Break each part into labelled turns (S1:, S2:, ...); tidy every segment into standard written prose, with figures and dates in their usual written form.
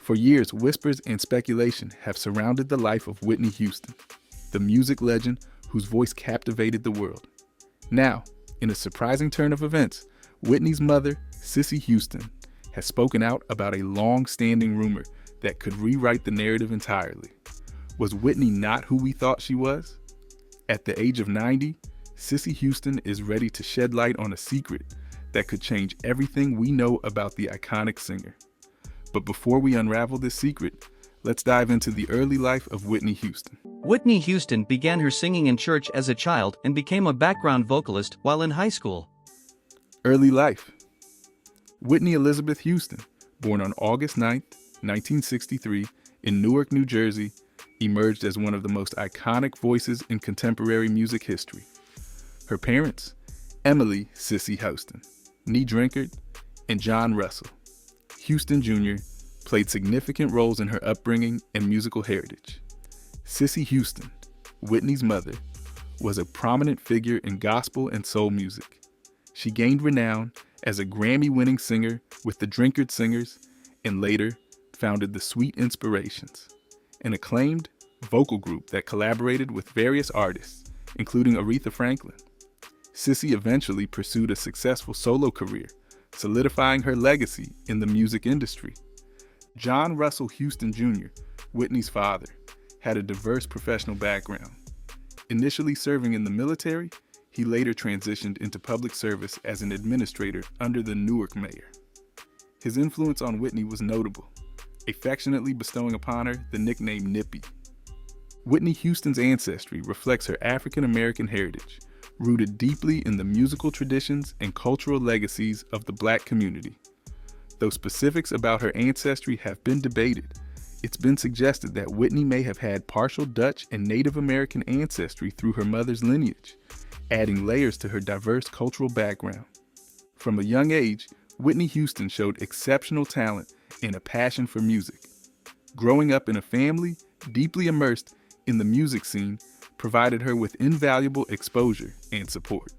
S1: For years, whispers and speculation have surrounded the life of Whitney Houston, the music legend whose voice captivated the world. Now, in a surprising turn of events, Whitney's mother, Cissy Houston, has spoken out about a long-standing rumor that could rewrite the narrative entirely. Was Whitney not who we thought she was? At the age of 90, Cissy Houston is ready to shed light on a secret that could change everything we know about the iconic singer. But before we unravel this secret, let's dive into the early life of Whitney Houston.
S2: Whitney Houston began her singing in church as a child and became a background vocalist while in high school.
S1: Early life. Whitney Elizabeth Houston, born on August 9, 1963, in Newark, New Jersey, emerged as one of the most iconic voices in contemporary music history. Her parents, Emily Cissy Houston, nee Drinkard, and John Russell Houston Jr., played significant roles in her upbringing and musical heritage. Cissy Houston, Whitney's mother, was a prominent figure in gospel and soul music. She gained renown as a Grammy-winning singer with the Drinkard Singers and later founded the Sweet Inspirations, an acclaimed vocal group that collaborated with various artists, including Aretha Franklin. Cissy eventually pursued a successful solo career, solidifying her legacy in the music industry. John Russell Houston Jr., Whitney's father, had a diverse professional background. Initially serving in the military, he later transitioned into public service as an administrator under the Newark mayor. His influence on Whitney was notable, affectionately bestowing upon her the nickname Nippy. Whitney Houston's ancestry reflects her African-American heritage, rooted deeply in the musical traditions and cultural legacies of the Black community. Though specifics about her ancestry have been debated, it's been suggested that Whitney may have had partial Dutch and Native American ancestry through her mother's lineage, adding layers to her diverse cultural background. From a young age, Whitney Houston showed exceptional talent and a passion for music. Growing up in a family deeply immersed in the music scene provided her with invaluable exposure and support.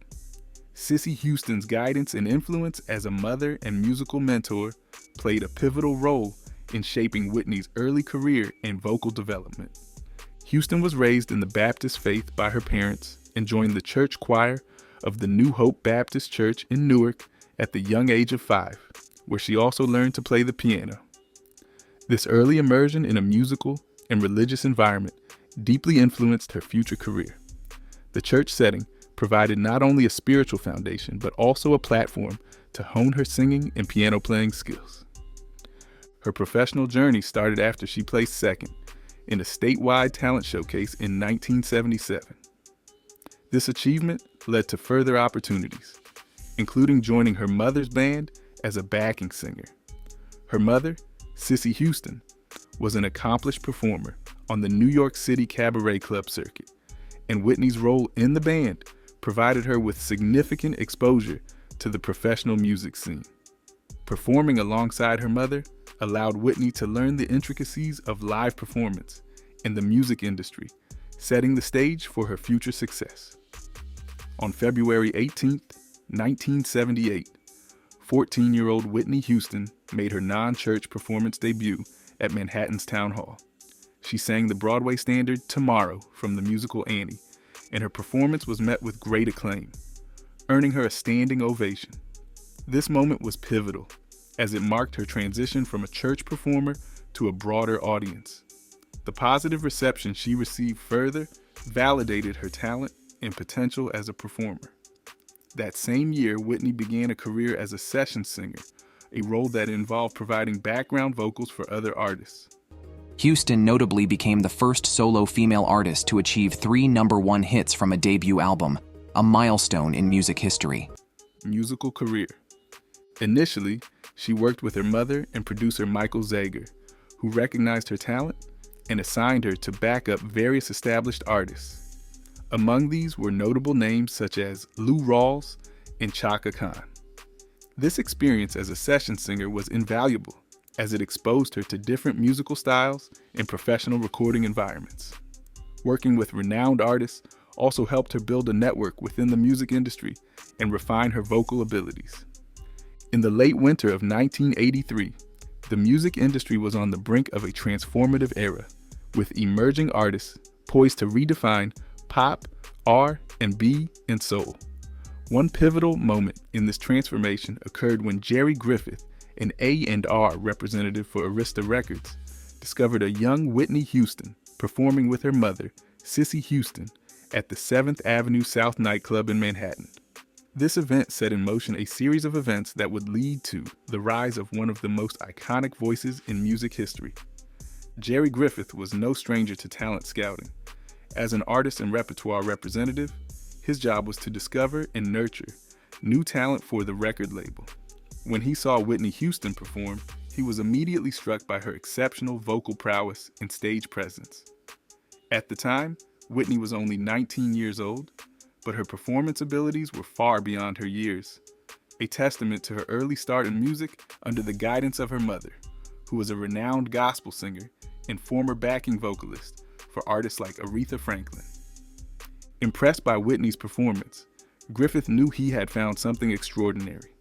S1: Cissy Houston's guidance and influence as a mother and musical mentor played a pivotal role in shaping Whitney's early career and vocal development. Houston was raised in the Baptist faith by her parents and joined the church choir of the New Hope Baptist Church in Newark at the young age of 5, where she also learned to play the piano. This early immersion in a musical and religious environment deeply influenced her future career. The church setting provided not only a spiritual foundation, but also a platform to hone her singing and piano playing skills. Her professional journey started after she placed second in a statewide talent showcase in 1977. This achievement led to further opportunities, including joining her mother's band as a backing singer. Her mother, Cissy Houston, was an accomplished performer on the New York City Cabaret Club circuit, and Whitney's role in the band provided her with significant exposure to the professional music scene. Performing alongside her mother allowed Whitney to learn the intricacies of live performance in the music industry, setting the stage for her future success. On February 18, 1978, 14-year-old Whitney Houston made her non-church performance debut at Manhattan's Town Hall. She sang the Broadway standard Tomorrow from the musical Annie, and her performance was met with great acclaim, earning her a standing ovation. This moment was pivotal, as it marked her transition from a church performer to a broader audience. The positive reception she received further validated her talent and potential as a performer. That same year, Whitney began a career as a session singer, a role that involved providing background vocals for other artists.
S3: Houston notably became the first solo female artist to achieve 3 number-1 hits from a debut album, a milestone in music history.
S1: Musical career. Initially, she worked with her mother and producer Michael Zager, who recognized her talent and assigned her to back up various established artists. Among these were notable names such as Lou Rawls and Chaka Khan. This experience as a session singer was invaluable, as it exposed her to different musical styles and professional recording environments. Working with renowned artists also helped her build a network within the music industry and refine her vocal abilities. In the late winter of 1983, The music industry was on the brink of a transformative era, with emerging artists poised to redefine pop, R&B, and soul. One pivotal moment in this transformation occurred when Jerry Griffith, an A&R representative for Arista Records, discovered a young Whitney Houston performing with her mother, Cissy Houston, at the 7th Avenue South nightclub in Manhattan. This event set in motion a series of events that would lead to the rise of one of the most iconic voices in music history. Jerry Griffith was no stranger to talent scouting. As an artist and repertoire representative, his job was to discover and nurture new talent for the record label. When he saw Whitney Houston perform, he was immediately struck by her exceptional vocal prowess and stage presence. At the time, Whitney was only 19 years old, but her performance abilities were far beyond her years, a testament to her early start in music under the guidance of her mother, who was a renowned gospel singer and former backing vocalist for artists like Aretha Franklin. Impressed by Whitney's performance, Griffith knew he had found something extraordinary.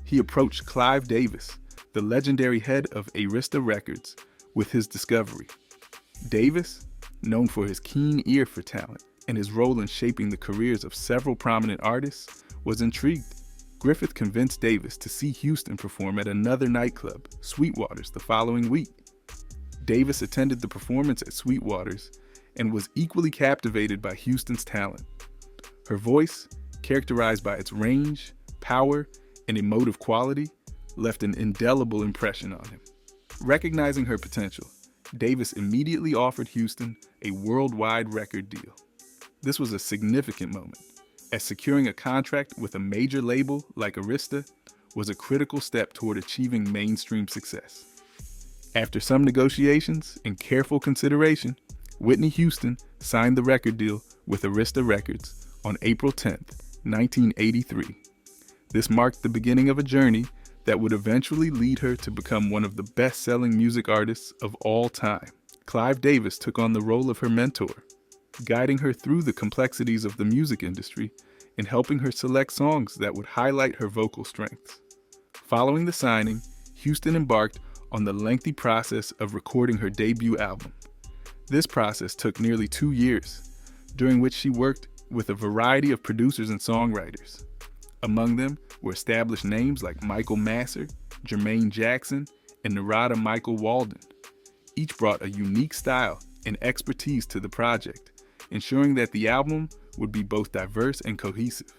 S1: He approached Clive Davis, the legendary head of Arista Records, with his discovery. Davis, known for his keen ear for talent and his role in shaping the careers of several prominent artists, was intrigued. Griffith convinced Davis to see Houston perform at another nightclub, Sweetwater's, the following week. Davis attended the performance at Sweetwater's and was equally captivated by Houston's talent. Her voice, characterized by its range, power, and emotive quality, left an indelible impression on him. Recognizing her potential, Davis immediately offered Houston a worldwide record deal. This was a significant moment, as securing a contract with a major label like Arista was a critical step toward achieving mainstream success. After some negotiations and careful consideration, Whitney Houston signed the record deal with Arista Records on April 10, 1983. This marked the beginning of a journey that would eventually lead her to become one of the best-selling music artists of all time. Clive Davis took on the role of her mentor, guiding her through the complexities of the music industry and helping her select songs that would highlight her vocal strengths. Following the signing, Houston embarked on the lengthy process of recording her debut album. This process took nearly 2 years, during which she worked with a variety of producers and songwriters. Among them were established names like Michael Masser, Jermaine Jackson, and Narada Michael Walden. Each brought a unique style and expertise to the project, ensuring that the album would be both diverse and cohesive.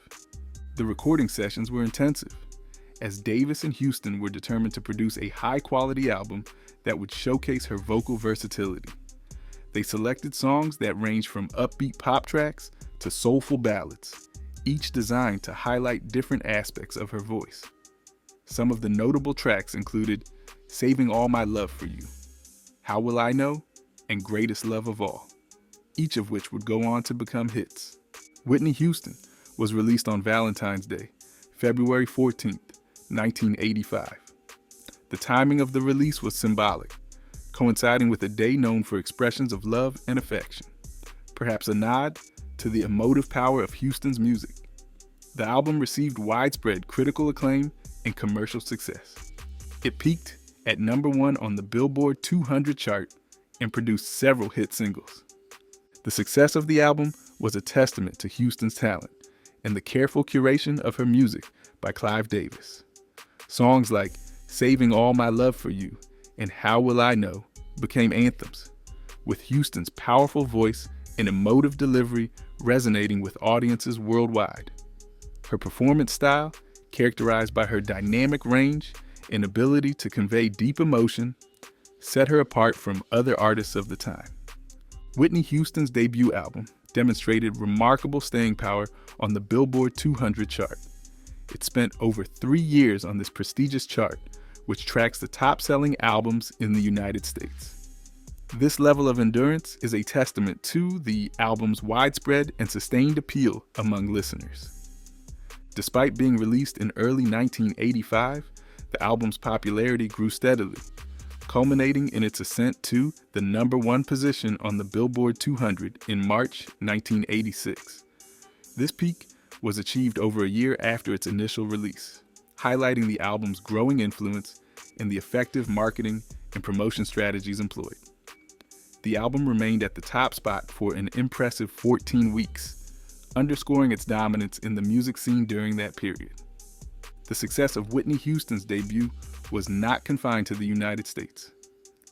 S1: The recording sessions were intensive, as Davis and Houston were determined to produce a high-quality album that would showcase her vocal versatility. They selected songs that ranged from upbeat pop tracks to soulful ballads, each designed to highlight different aspects of her voice. Some of the notable tracks included Saving All My Love for You, How Will I Know, and Greatest Love of All, each of which would go on to become hits. Whitney Houston was released on Valentine's Day, February 14, 1985. The timing of the release was symbolic, coinciding with a day known for expressions of love and affection, perhaps a nod to the emotive power of Houston's music. The album received widespread critical acclaim and commercial success. It peaked at #1 on the Billboard 200 chart and produced several hit singles. The success of the album was a testament to Houston's talent and the careful curation of her music by Clive Davis. Songs like Saving All My Love for You and How Will I Know became anthems, with Houston's powerful voice and emotive delivery resonating with audiences worldwide. Her performance style, characterized by her dynamic range and ability to convey deep emotion, set her apart from other artists of the time. Whitney Houston's debut album demonstrated remarkable staying power on the Billboard 200 chart. It spent over 3 years on this prestigious chart, which tracks the top-selling albums in the United States. This level of endurance is a testament to the album's widespread and sustained appeal among listeners. Despite being released in early 1985, the album's popularity grew steadily, culminating in its ascent to the #1 position on the Billboard 200 in March 1986. This peak was achieved over a year after its initial release, highlighting the album's growing influence and the effective marketing and promotion strategies employed. The album remained at the top spot for an impressive 14 weeks, underscoring its dominance in the music scene during that period. The success of Whitney Houston's debut was not confined to the United States.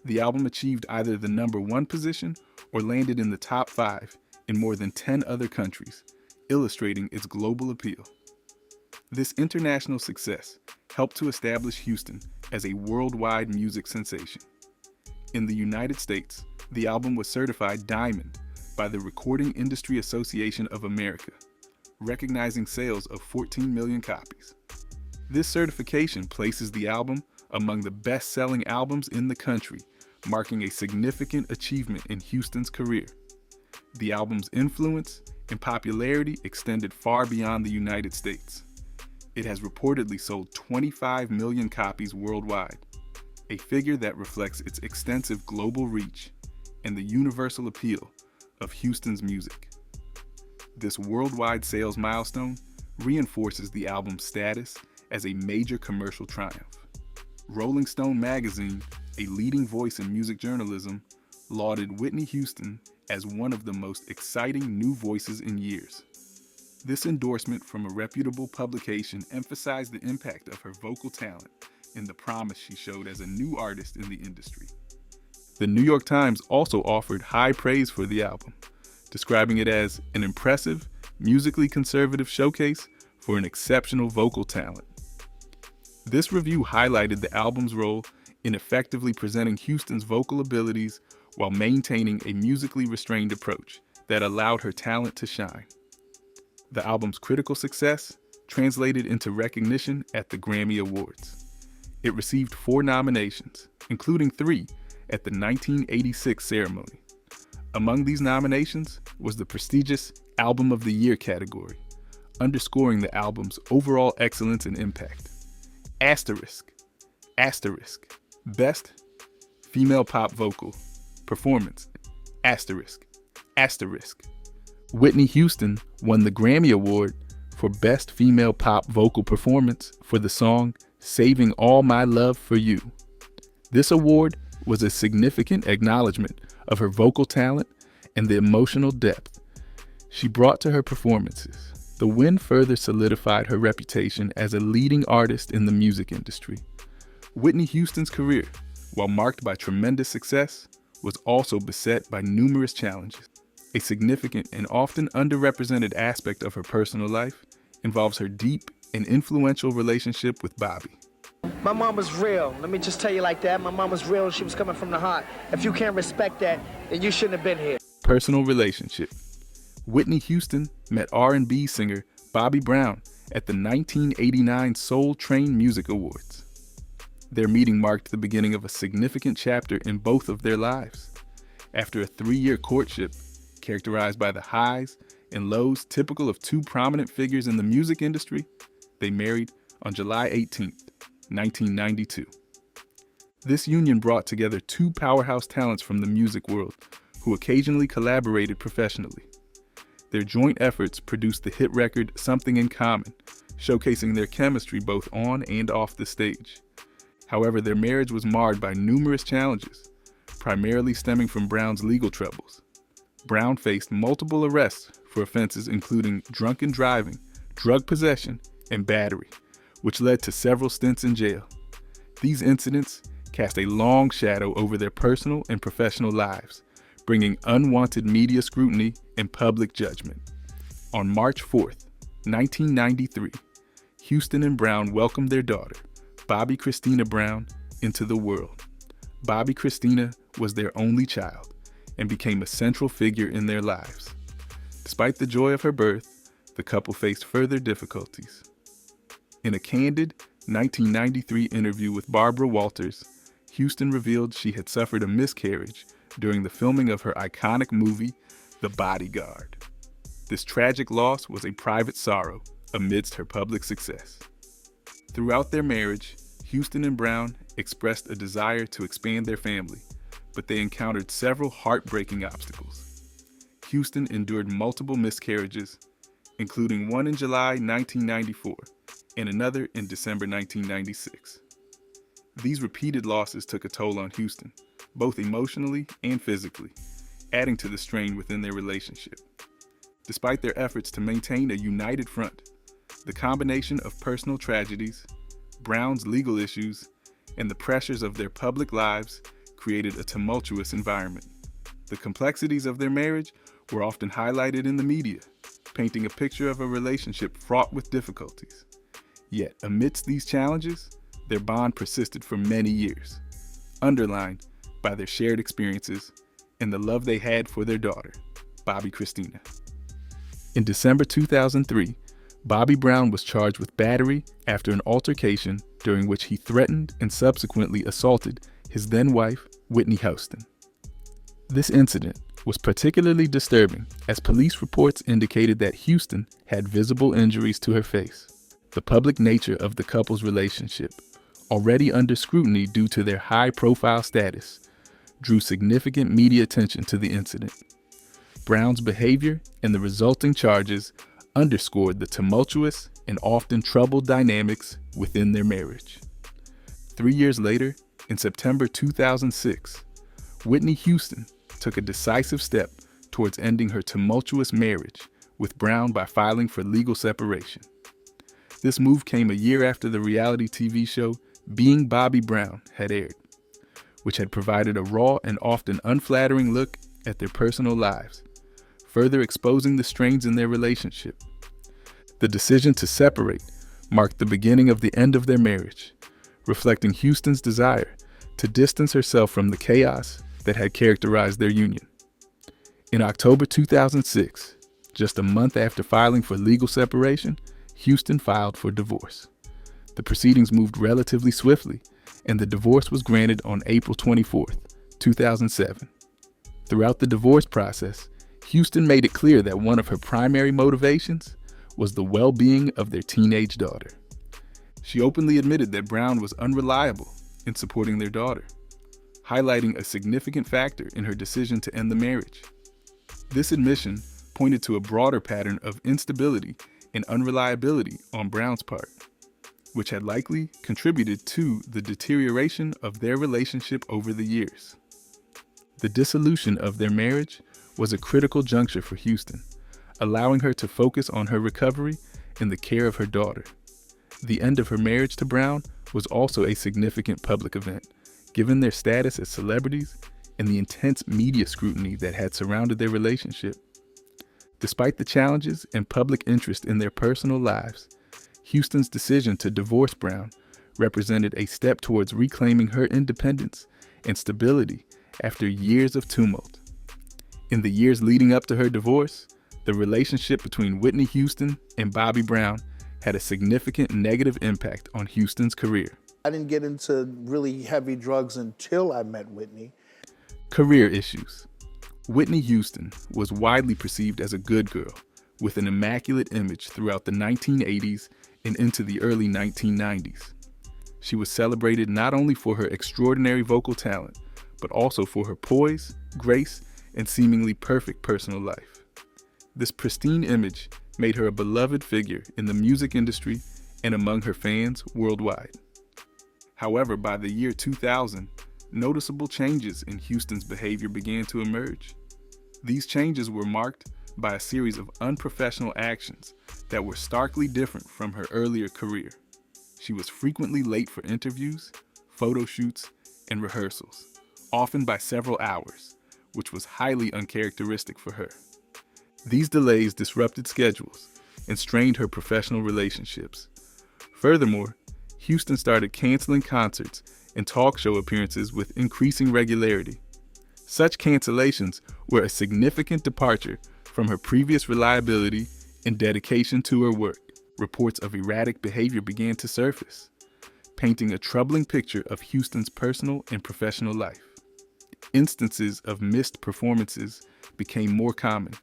S1: The album achieved either the #1 position or landed in the top 5 in more than 10 other countries, illustrating its global appeal. This international success helped to establish Houston as a worldwide music sensation. In the United States, the album was certified Diamond by the Recording Industry Association of America, recognizing sales of 14 million copies. This certification places the album among the best-selling albums in the country, marking a significant achievement in Houston's career. The album's influence and popularity extended far beyond the United States. It has reportedly sold 25 million copies worldwide, a figure that reflects its extensive global reach and the universal appeal of Houston's music. This worldwide sales milestone reinforces the album's status as a major commercial triumph. Rolling Stone magazine, a leading voice in music journalism, lauded Whitney Houston as one of the most exciting new voices in years. This endorsement from a reputable publication emphasized the impact of her vocal talent and the promise she showed as a new artist in the industry. The New York Times also offered high praise for the album, describing it as an impressive, musically conservative showcase for an exceptional vocal talent. This review highlighted the album's role in effectively presenting Houston's vocal abilities while maintaining a musically restrained approach that allowed her talent to shine. The album's critical success translated into recognition at the Grammy Awards. It received 4 nominations, including 3 at the 1986 ceremony. Among these nominations was the prestigious Album of the Year category, underscoring the album's overall excellence and impact. Asterisk, Best Female Pop Vocal Performance, asterisk. Whitney Houston won the Grammy Award for Best Female Pop Vocal Performance for the song Saving All My Love for You. This award was a significant acknowledgement of her vocal talent and the emotional depth she brought to her performances. The win further solidified her reputation as a leading artist in the music industry. Whitney Houston's career, while marked by tremendous success, was also beset by numerous challenges. A significant and often underrepresented aspect of her personal life involves her deep and influential relationship with Bobby.
S4: My mom was real. Let me just tell you like that. My mom was real. She was coming from the heart. If you can't respect that, then you shouldn't have been here.
S1: Personal relationship. Whitney Houston met R&B singer Bobby Brown at the 1989 Soul Train Music Awards. Their meeting marked the beginning of a significant chapter in both of their lives. After a 3-year courtship, characterized by the highs and lows typical of 2 prominent figures in the music industry, they married on July 18, 1992. This union brought together 2 powerhouse talents from the music world who occasionally collaborated professionally. Their joint efforts produced the hit record Something in Common, showcasing their chemistry both on and off the stage. However, their marriage was marred by numerous challenges, primarily stemming from Brown's legal troubles. Brown faced multiple arrests for offenses including drunken driving, drug possession, and battery, which led to several stints in jail. These incidents cast a long shadow over their personal and professional lives, bringing unwanted media scrutiny and public judgment. On March 4th, 1993, Houston and Brown welcomed their daughter, Bobby Christina Brown, into the world. Bobby Christina was their only child and became a central figure in their lives. Despite the joy of her birth, the couple faced further difficulties. In a candid 1993 interview with Barbara Walters, Houston revealed she had suffered a miscarriage during the filming of her iconic movie, The Bodyguard. This tragic loss was a private sorrow amidst her public success. Throughout their marriage, Houston and Brown expressed a desire to expand their family, but they encountered several heartbreaking obstacles. Houston endured multiple miscarriages, including one in July 1994 and another in December 1996. These repeated losses took a toll on Houston, both emotionally and physically, adding to the strain within their relationship. Despite their efforts to maintain a united front, the combination of personal tragedies, Brown's legal issues, and the pressures of their public lives created a tumultuous environment. The complexities of their marriage were often highlighted in the media, painting a picture of a relationship fraught with difficulties. Yet, amidst these challenges, their bond persisted for many years, underlined by their shared experiences and the love they had for their daughter, Bobby Christina. In December 2003, Bobby Brown was charged with battery after an altercation during which he threatened and subsequently assaulted his then-wife, Whitney Houston. This incident was particularly disturbing as police reports indicated that Houston had visible injuries to her face. The public nature of the couple's relationship, already under scrutiny due to their high-profile status, drew significant media attention to the incident. Brown's behavior and the resulting charges underscored the tumultuous and often troubled dynamics within their marriage. 3 years later, in September 2006, Whitney Houston took a decisive step towards ending her tumultuous marriage with Brown by filing for legal separation. This move came a year after the reality TV show Being Bobby Brown had aired, which had provided a raw and often unflattering look at their personal lives, further exposing the strains in their relationship. The decision to separate marked the beginning of the end of their marriage, reflecting Houston's desire to distance herself from the chaos that had characterized their union. In October 2006, just a month after filing for legal separation, Houston filed for divorce. The proceedings moved relatively swiftly, and the divorce was granted on April 24, 2007. Throughout the divorce process, Houston made it clear that one of her primary motivations was the well-being of their teenage daughter. She openly admitted that Brown was unreliable in supporting their daughter, highlighting a significant factor in her decision to end the marriage. This admission pointed to a broader pattern of instability and unreliability on Brown's part, which had likely contributed to the deterioration of their relationship over the years. The dissolution of their marriage was a critical juncture for Houston, allowing her to focus on her recovery and the care of her daughter. The end of her marriage to Brown was also a significant public event, given their status as celebrities and the intense media scrutiny that had surrounded their relationship. Despite the challenges and public interest in their personal lives, Houston's decision to divorce Brown represented a step towards reclaiming her independence and stability after years of tumult. In the years leading up to her divorce, the relationship between Whitney Houston and Bobby Brown had a significant negative impact on Houston's career.
S5: I didn't get into really heavy drugs until I met Whitney.
S1: Career issues. Whitney Houston was widely perceived as a good girl with an immaculate image throughout the 1980s and into the early 1990s. She was celebrated not only for her extraordinary vocal talent, but also for her poise, grace, and seemingly perfect personal life. This pristine image made her a beloved figure in the music industry and among her fans worldwide. However, by the year 2000, noticeable changes in Houston's behavior began to emerge. These changes were marked by a series of unprofessional actions that were starkly different from her earlier career. She was frequently late for interviews, photo shoots, and rehearsals, often by several hours, which was highly uncharacteristic for her. These delays disrupted schedules and strained her professional relationships. Furthermore, Houston started canceling concerts and talk show appearances with increasing regularity. Such cancellations were a significant departure from her previous reliability and dedication to her work. Reports of erratic behavior began to surface, painting a troubling picture of Houston's personal and professional life. Instances of missed performances became more common,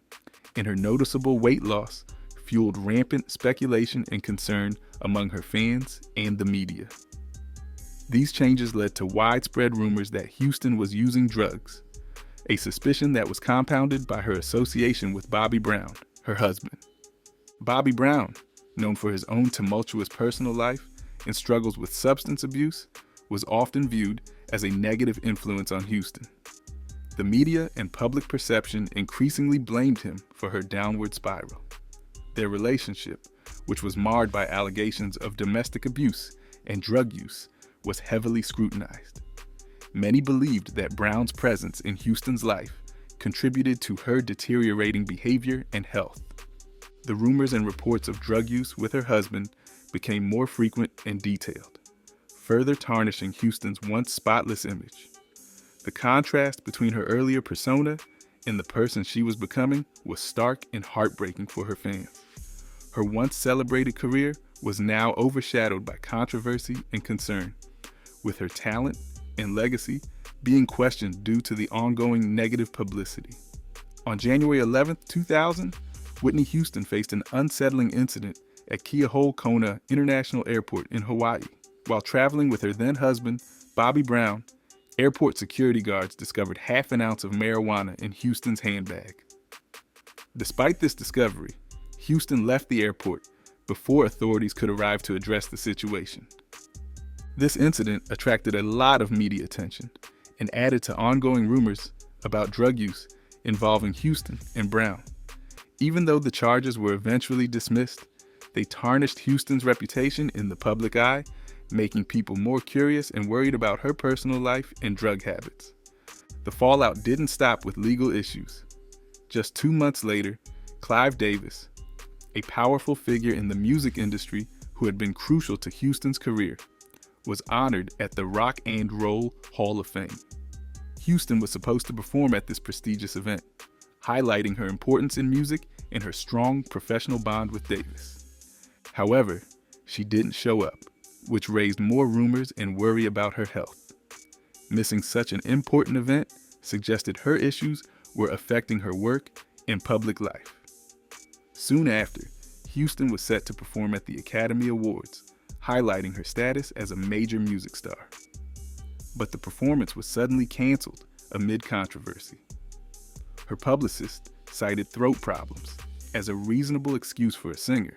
S1: and her noticeable weight loss fueled rampant speculation and concern among her fans and the media. These changes led to widespread rumors that Houston was using drugs, a suspicion that was compounded by her association with Bobby Brown, her husband. Bobby Brown, known for his own tumultuous personal life and struggles with substance abuse, was often viewed as a negative influence on Houston. The media and public perception increasingly blamed him for her downward spiral. Their relationship, which was marred by allegations of domestic abuse and drug use, was heavily scrutinized. Many believed that Brown's presence in Houston's life contributed to her deteriorating behavior and health. The rumors and reports of drug use with her husband became more frequent and detailed, further tarnishing Houston's once spotless image. The contrast between her earlier persona and the person she was becoming was stark and heartbreaking for her fans. Her once celebrated career was now overshadowed by controversy and concern, with her talent and legacy being questioned due to the ongoing negative publicity. On January 11, 2000, Whitney Houston faced an unsettling incident at Keauhou-Kona International Airport in Hawaii. While traveling with her then-husband, Bobby Brown, airport security guards discovered half an ounce of marijuana in Houston's handbag. Despite this discovery, Houston left the airport before authorities could arrive to address the situation. This incident attracted a lot of media attention and added to ongoing rumors about drug use involving Houston and Brown. Even though the charges were eventually dismissed, they tarnished Houston's reputation in the public eye, making people more curious and worried about her personal life and drug habits. The fallout didn't stop with legal issues. Just 2 months later, Clive Davis, a powerful figure in the music industry who had been crucial to Houston's career, was honored at the Rock and Roll Hall of Fame. Houston was supposed to perform at this prestigious event, highlighting her importance in music and her strong professional bond with Davis. However, she didn't show up, which raised more rumors and worry about her health. Missing such an important event suggested her issues were affecting her work and public life. Soon after, Houston was set to perform at the Academy Awards, highlighting her status as a major music star. But the performance was suddenly canceled amid controversy. Her publicist cited throat problems as a reasonable excuse for a singer.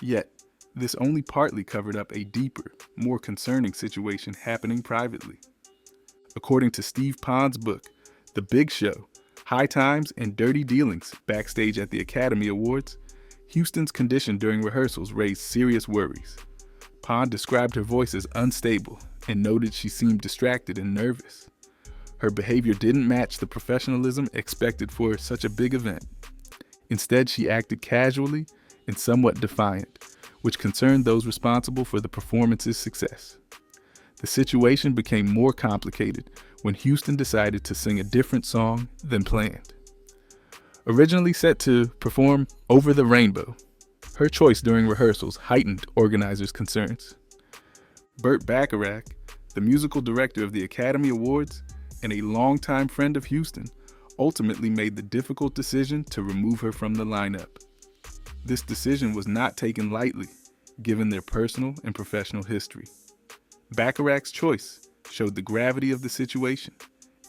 S1: Yet, this only partly covered up a deeper, more concerning situation happening privately. According to Steve Pond's book, The Big Show, High Times and Dirty Dealings backstage at the Academy Awards, Houston's condition during rehearsals raised serious worries. Pond described her voice as unstable and noted she seemed distracted and nervous. Her behavior didn't match the professionalism expected for such a big event. Instead, she acted casually and somewhat defiant, which concerned those responsible for the performance's success. The situation became more complicated when Houston decided to sing a different song than planned. Originally set to perform Over the Rainbow, her choice during rehearsals heightened organizers' concerns. Burt Bacharach, the musical director of the Academy Awards and a longtime friend of Houston, ultimately made the difficult decision to remove her from the lineup. This decision was not taken lightly, given their personal and professional history. Bacharach's choice showed the gravity of the situation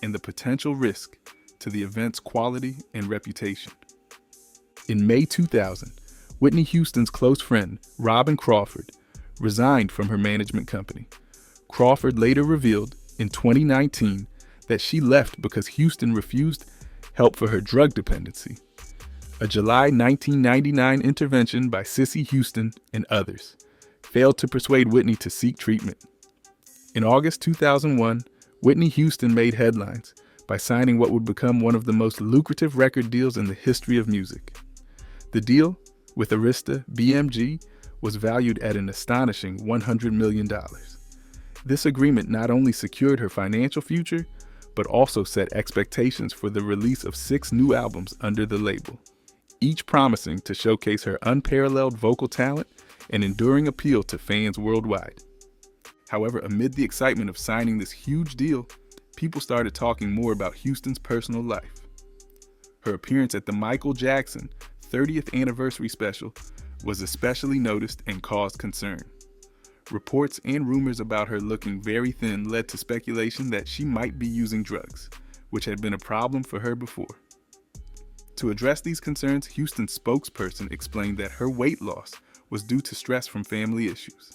S1: and the potential risk to the event's quality and reputation. In May 2000, Whitney Houston's close friend, Robin Crawford, resigned from her management company. Crawford later revealed in 2019 that she left because Houston refused help for her drug dependency. A July 1999 intervention by Cissy Houston and others failed to persuade Whitney to seek treatment. In August 2001, Whitney Houston made headlines by signing what would become one of the most lucrative record deals in the history of music. The deal, with Arista BMG, was valued at an astonishing $100 million. This agreement not only secured her financial future, but also set expectations for the release of 6 new albums under the label, each promising to showcase her unparalleled vocal talent and enduring appeal to fans worldwide. However, amid the excitement of signing this huge deal, people started talking more about Houston's personal life. Her appearance at the Michael Jackson 30th anniversary special was especially noticed and caused concern. Reports and rumors about her looking very thin led to speculation that she might be using drugs, which had been a problem for her before. To address these concerns, Houston's spokesperson explained that her weight loss was due to stress from family issues.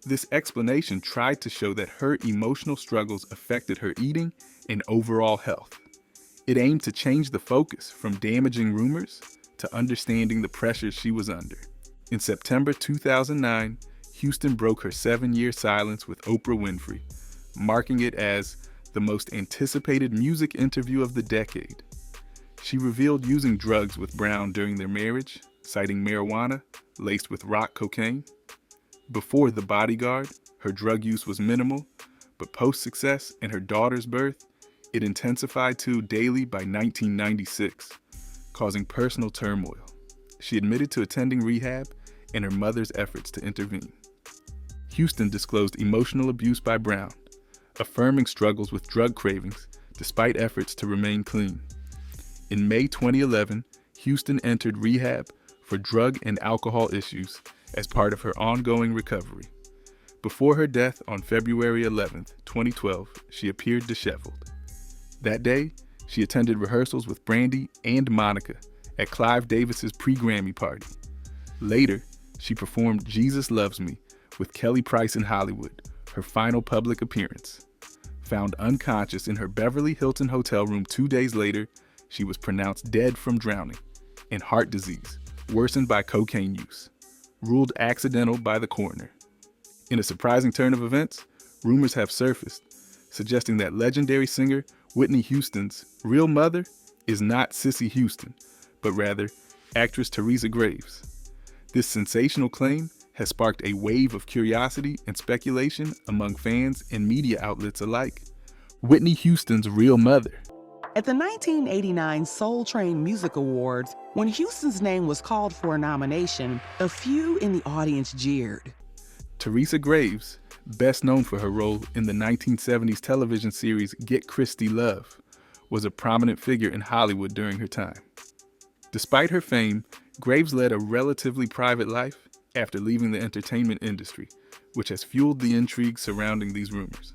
S1: This explanation tried to show that her emotional struggles affected her eating and overall health. It aimed to change the focus from damaging rumors to understanding the pressures she was under. In September 2009, Houston broke her 7-year silence with Oprah Winfrey, marking it as the most anticipated music interview of the decade. She revealed using drugs with Brown during their marriage, citing marijuana laced with rock cocaine. Before The Bodyguard, her drug use was minimal, but post-success and her daughter's birth, it intensified to daily by 1996, causing personal turmoil. She admitted to attending rehab and her mother's efforts to intervene. Houston disclosed emotional abuse by Brown, affirming struggles with drug cravings despite efforts to remain clean. In May 2011, Houston entered rehab for drug and alcohol issues as part of her ongoing recovery. Before her death on February 11, 2012, she appeared disheveled. That day, she attended rehearsals with Brandy and Monica at Clive Davis's pre-Grammy party. Later, she performed Jesus Loves Me with Kelly Price in Hollywood, her final public appearance. Found unconscious in her Beverly Hilton hotel room 2 days later, she was pronounced dead from drowning and heart disease, worsened by cocaine use. Ruled accidental by the coroner. In a surprising turn of events, rumors have surfaced, suggesting that legendary singer Whitney Houston's real mother is not Cissy Houston, but rather actress Teresa Graves. This sensational claim has sparked a wave of curiosity and speculation among fans and media outlets alike. Whitney Houston's real mother.
S6: At the 1989 Soul Train Music Awards, when Houston's name was called for a nomination, a few in the audience jeered.
S1: Teresa Graves, best known for her role in the 1970s television series Get Christy Love, was a prominent figure in Hollywood during her time. Despite her fame, Graves led a relatively private life after leaving the entertainment industry, which has fueled the intrigue surrounding these rumors.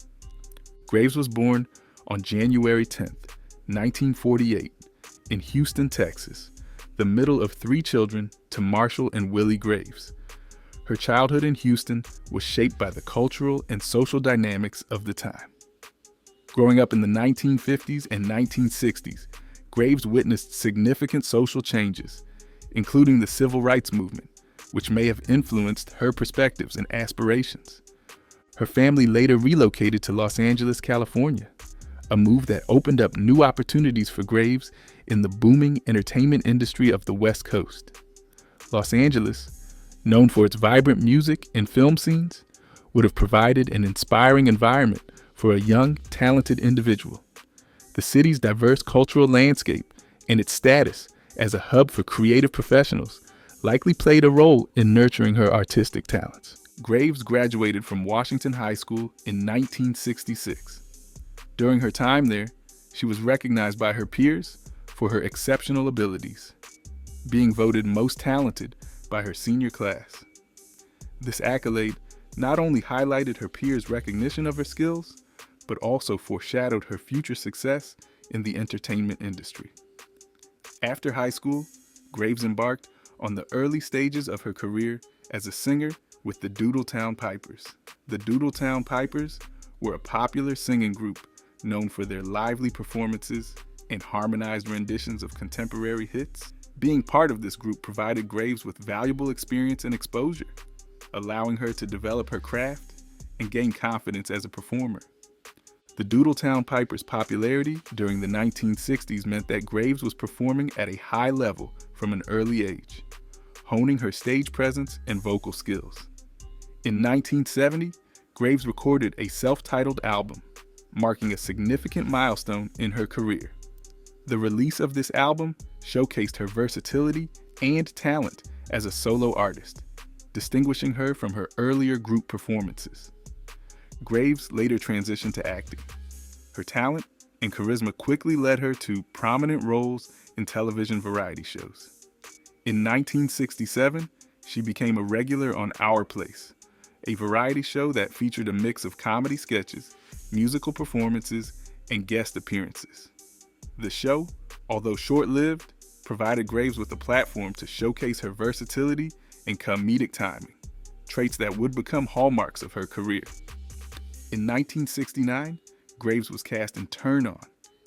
S1: Graves was born on January 10th, 1948, in Houston, Texas, the middle of 3 children to Marshall and Willie Graves. Her childhood in Houston was shaped by the cultural and social dynamics of the time. Growing up in the 1950s and 1960s, Graves witnessed significant social changes, including the civil rights movement, which may have influenced her perspectives and aspirations. Her family later relocated to Los Angeles, California, a move that opened up new opportunities for Graves in the booming entertainment industry of the West Coast. Los Angeles, known for its vibrant music and film scenes, would have provided an inspiring environment for a young, talented individual. The city's diverse cultural landscape and its status as a hub for creative professionals likely played a role in nurturing her artistic talents. Graves graduated from Washington High School in 1966. During her time there, she was recognized by her peers for her exceptional abilities, being voted most talented by her senior class. This accolade not only highlighted her peers' recognition of her skills, but also foreshadowed her future success in the entertainment industry. After high school, Graves embarked on the early stages of her career as a singer with the Doodletown Pipers. The Doodletown Pipers were a popular singing group known for their lively performances and harmonized renditions of contemporary hits. Being part of this group provided Graves with valuable experience and exposure, allowing her to develop her craft and gain confidence as a performer. The Doodletown Pipers' popularity during the 1960s meant that Graves was performing at a high level from an early age, honing her stage presence and vocal skills. In 1970, Graves recorded a self-titled album, marking a significant milestone in her career. The release of this album showcased her versatility and talent as a solo artist, distinguishing her from her earlier group performances. Graves later transitioned to acting. Her talent and charisma quickly led her to prominent roles in television variety shows. In 1967, she became a regular on Our Place, a variety show that featured a mix of comedy sketches, musical performances, and guest appearances. The show, although short-lived, provided Graves with a platform to showcase her versatility and comedic timing. traits that would become hallmarks of her career. In 1969, Graves was cast in Turn On,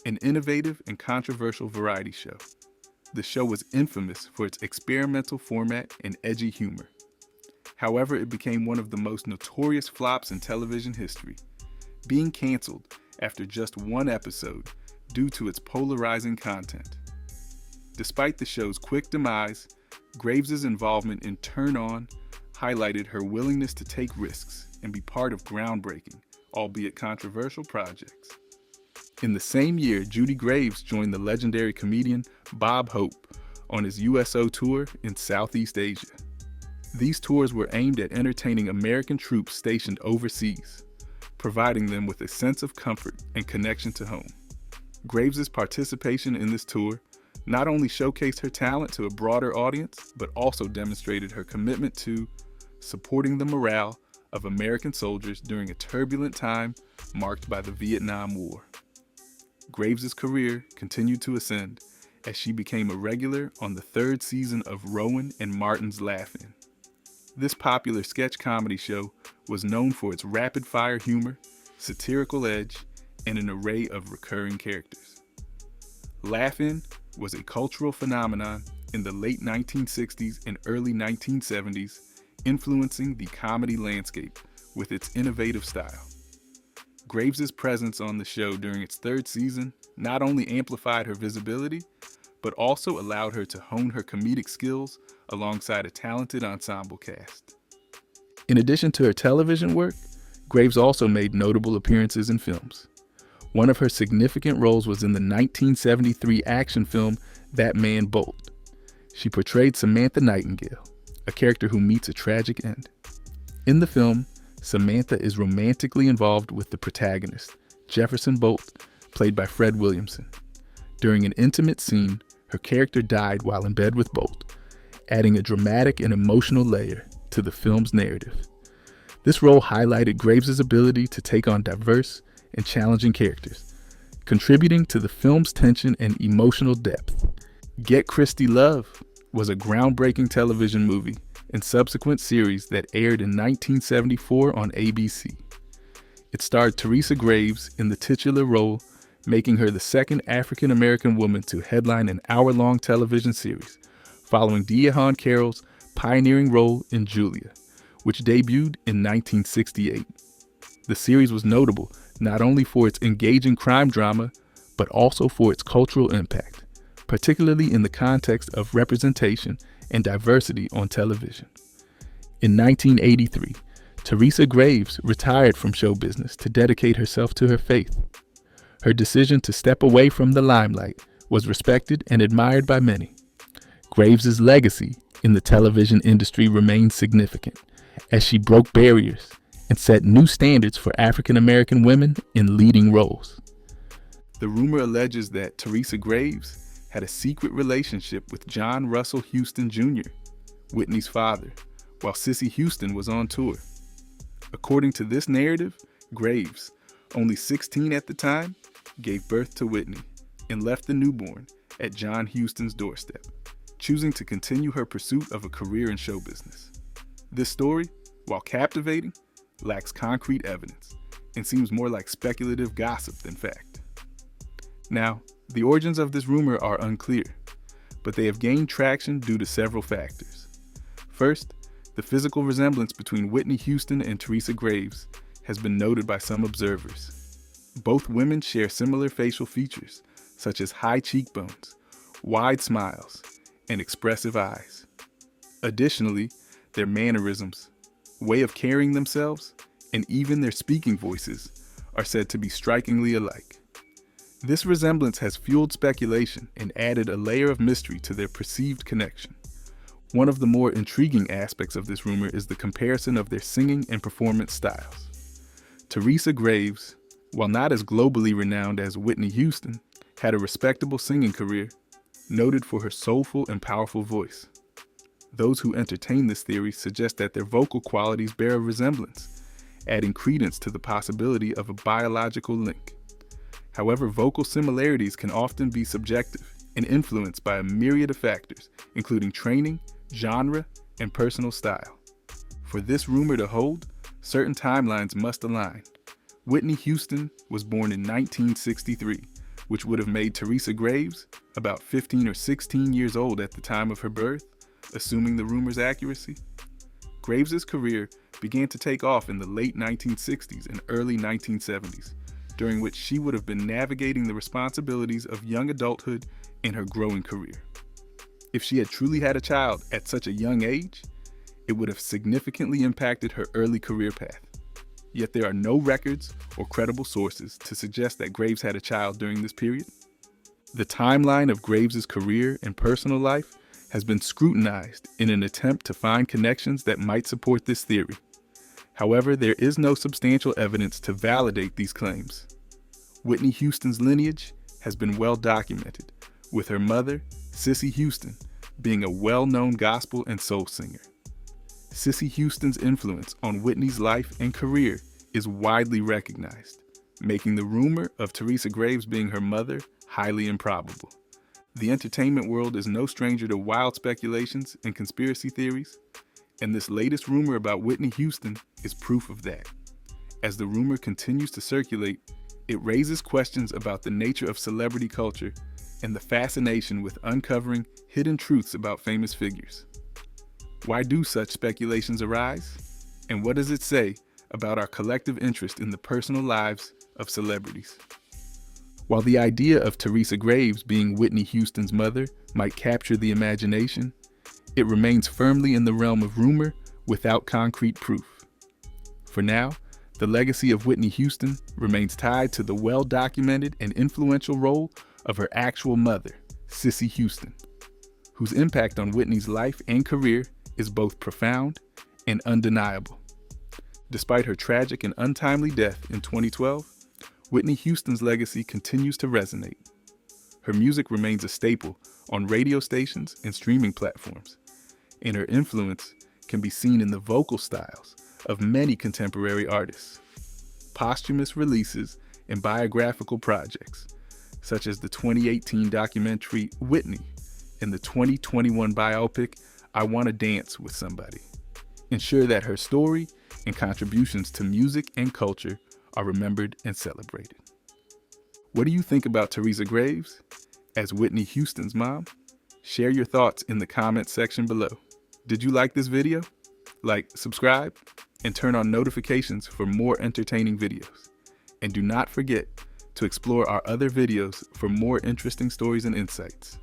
S1: an innovative and controversial variety show. The show was infamous for its experimental format and edgy humor. However, it became one of the most notorious flops in television history, being canceled after just one episode due to its polarizing content. Despite the show's quick demise, Graves' involvement in Turn On highlighted her willingness to take risks and be part of groundbreaking, albeit controversial projects. In the same year, Judy Graves joined the legendary comedian Bob Hope on his USO tour in Southeast Asia. These tours were aimed at entertaining American troops stationed overseas, providing them with a sense of comfort and connection to home. Graves' participation in this tour not only showcased her talent to a broader audience, but also demonstrated her commitment to supporting the morale of American soldiers during a turbulent time marked by the Vietnam War. Graves' career continued to ascend as she became a regular on the third season of Rowan and Martin's Laugh-In. This popular sketch comedy show was known for its rapid-fire humor, satirical edge, and an array of recurring characters. Laugh-In was a cultural phenomenon in the late 1960s and early 1970s, influencing the comedy landscape with its innovative style. Graves' presence on the show during its third season not only amplified her visibility, but also allowed her to hone her comedic skills alongside a talented ensemble cast. In addition to her television work, Graves also made notable appearances in films. One of her significant roles was in the 1973 action film That Man Bolt. She portrayed Samantha Nightingale, a character who meets a tragic end. In the film, Samantha is romantically involved with the protagonist, Jefferson Bolt, played by Fred Williamson. During an intimate scene, her character died while in bed with Bolt, adding a dramatic and emotional layer to the film's narrative. This role highlighted Graves' ability to take on diverse and challenging characters, contributing to the film's tension and emotional depth. Get Christie Love was a groundbreaking television movie and subsequent series that aired in 1974 on ABC. It starred Teresa Graves in the titular role, making her the second African-American woman to headline an hour-long television series, following Deahan Carroll's pioneering role in Julia, which debuted in 1968. The series was notable not only for its engaging crime drama, but also for its cultural impact, particularly in the context of representation and diversity on television. In 1983, Teresa Graves retired from show business to dedicate herself to her faith. Her decision to step away from the limelight was respected and admired by many. Graves' legacy in the television industry remains significant, as she broke barriers and set new standards for African American women in leading roles. The rumor alleges that Teresa Graves had a secret relationship with John Russell Houston Jr., Whitney's father, while Cissy Houston was on tour. According to this narrative, Graves, only 16 at the time, gave birth to Whitney and left the newborn at John Houston's doorstep, choosing to continue her pursuit of a career in show business. This story, while captivating, lacks concrete evidence and seems more like speculative gossip than fact. Now, the origins of this rumor are unclear, but they have gained traction due to several factors. First, the physical resemblance between Whitney Houston and Teresa Graves has been noted by some observers. Both women share similar facial features, such as high cheekbones, wide smiles, and expressive eyes. Additionally, their mannerisms, way of carrying themselves, and even their speaking voices are said to be strikingly alike. This resemblance has fueled speculation and added a layer of mystery to their perceived connection. One of the more intriguing aspects of this rumor is the comparison of their singing and performance styles. Teresa Graves, while not as globally renowned as Whitney Houston, had a respectable singing career, noted for her soulful and powerful voice. Those who entertain this theory suggest that their vocal qualities bear a resemblance, adding credence to the possibility of a biological link. However, vocal similarities can often be subjective and influenced by a myriad of factors, including training, genre, and personal style. For this rumor to hold, certain timelines must align. Whitney Houston was born in 1963, which would have made Teresa Graves about 15 or 16 years old at the time of her birth, assuming the rumor's accuracy. Graves's career began to take off in the late 1960s and early 1970s, during which she would have been navigating the responsibilities of young adulthood in her growing career. If she had truly had a child at such a young age, it would have significantly impacted her early career path. Yet there are no records or credible sources to suggest that Graves had a child during this period. The timeline of Graves's career and personal life has been scrutinized in an attempt to find connections that might support this theory. However, there is no substantial evidence to validate these claims. Whitney Houston's lineage has been well documented, with her mother, Cissy Houston, being a well-known gospel and soul singer. Cissy Houston's influence on Whitney's life and career is widely recognized, making the rumor of Teresa Graves being her mother highly improbable. The entertainment world is no stranger to wild speculations and conspiracy theories, and this latest rumor about Whitney Houston is proof of that. As the rumor continues to circulate, it raises questions about the nature of celebrity culture and the fascination with uncovering hidden truths about famous figures. Why do such speculations arise? And what does it say about our collective interest in the personal lives of celebrities? While the idea of Teresa Graves being Whitney Houston's mother might capture the imagination, it remains firmly in the realm of rumor without concrete proof. For now, the legacy of Whitney Houston remains tied to the well-documented and influential role of her actual mother, Cissy Houston, whose impact on Whitney's life and career is both profound and undeniable. Despite her tragic and untimely death in 2012, Whitney Houston's legacy continues to resonate. Her music remains a staple on radio stations and streaming platforms, and her influence can be seen in the vocal styles of many contemporary artists. Posthumous releases and biographical projects, such as the 2018 documentary Whitney and the 2021 biopic I Wanna Dance with Somebody, ensure that her story and contributions to music and culture are remembered and celebrated. What do you think about Teresa Graves as Whitney Houston's mom? Share your thoughts in the comments section below. Did you like this video? Like, subscribe, and turn on notifications for more entertaining videos. And do not forget to explore our other videos for more interesting stories and insights.